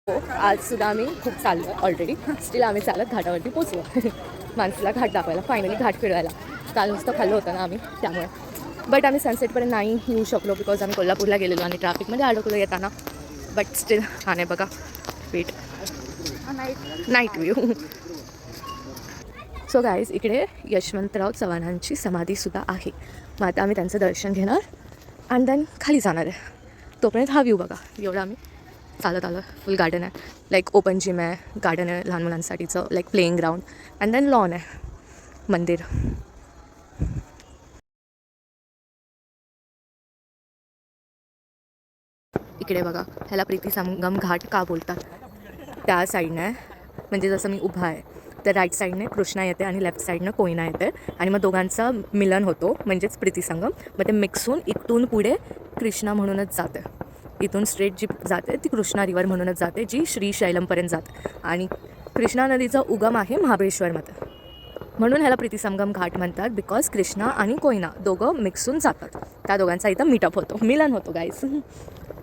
हो, आजसुद्धा आम्ही खूप चाललो ऑलरेडी. स्टील आम्ही चालत घाटावरती पोचलो. माणसाला घाट दाखवायला, फायनली घाट फिरवायला. काल नुसतं खाल्लं होतं ना आम्ही त्यामुळे. बट आम्ही सनसेटपर्यंत नाही येऊ शकलो बिकॉज आम्ही कोल्हापूरला गेलेलो आणि ट्रॅफिकमध्ये अडकलो येताना. बट स्टील हा नाही बघा wait night view. So guys इकडे यशवंतराव चव्हाणांची समाधीसुद्धा आहे. मग आता आम्ही त्यांचं दर्शन घेणार अँड देन खाली जाणार आहे. तोपर्यंत हा व्ह्यू बघा. एवढा आम्ही चालत आलं. फुल गार्डन आहे, लाईक ओपन जिम आहे, गार्डन आहे लहान मुलांसाठीचं, like playing ground and then lawn आहे, मंदिर. इकडे बघा, ह्याला प्रीती संगम घाट का बोलतात. त्या साईडनं आहे, म्हणजे जसं मी उभा आहे तर राईट साईडने कृष्णा येते आणि लेफ्ट साईडनं कोयना येते आणि मग दोघांचा मिलन होतो म्हणजेच प्रीती संगम. मग ते मिक्स होऊन इथून पुढे कृष्णा म्हणूनच जाते. इथून स्ट्रेट जी जाते ती कृष्णा रिवर म्हणूनच जाते, जी श्रीशैलमपर्यंत जाते. आणि कृष्णा नदीचा उगम आहे महाबळेश्वरमध्ये, म्हणून ह्याला प्रीतीसंगम घाट म्हणतात. बिकॉज कृष्णा आणि कोयना दोघं मिक्सून जातात, त्या दोघांचा इथं मीटअप होतो, मिलन होतो गाईस.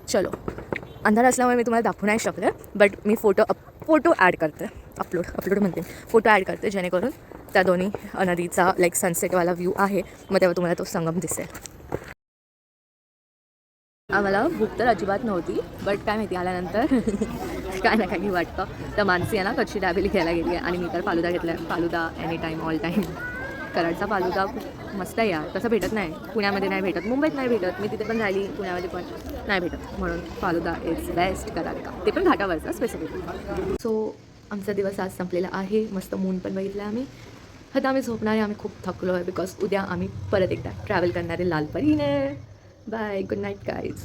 चलो, अंधार असल्यामुळे मी तुम्हाला दाखवू नाही शकले, बट मी फोटो ॲड करते, अपलोड म्हणते, फोटो ॲड करते जेणेकरून त्या दोन्ही नदीचा लाईक सनसेटवाला व्ह्यू आहे, मग तेव्हा तुम्हाला तो संगम दिसेल. आम्हाला भूक तर अजिबात नव्हती, बट काय माहिती आल्यानंतर काय ना काही वाटतं. तर मानसी आहे ना कच्ची दाबेली घ्यायला गेली आहे आणि मी तर फालुदा घेतला आहे. Falooda any time all time. कराडचा फालुदा खूप मस्त आहे यार, तसं भेटत नाही पुण्यामध्ये, नाही भेटत, मुंबईत नाही भेटत, मी तिथे पण राहिली पुण्यामध्ये पण नाही भेटत, म्हणून फालुदा इज बेस्ट कराड का, ते पण घाटावरचा स्पेसिफिकली. सो आमचा दिवस आज संपलेला आहे. मस्त मून पण बघितलं आम्ही. आता आम्ही झोपणार आहे. आम्ही खूप थकलो आहे बिकॉज उद्या आम्ही परत एकदा ट्रॅव्हल करणार आहे लालपरीने. Bye, good night guys.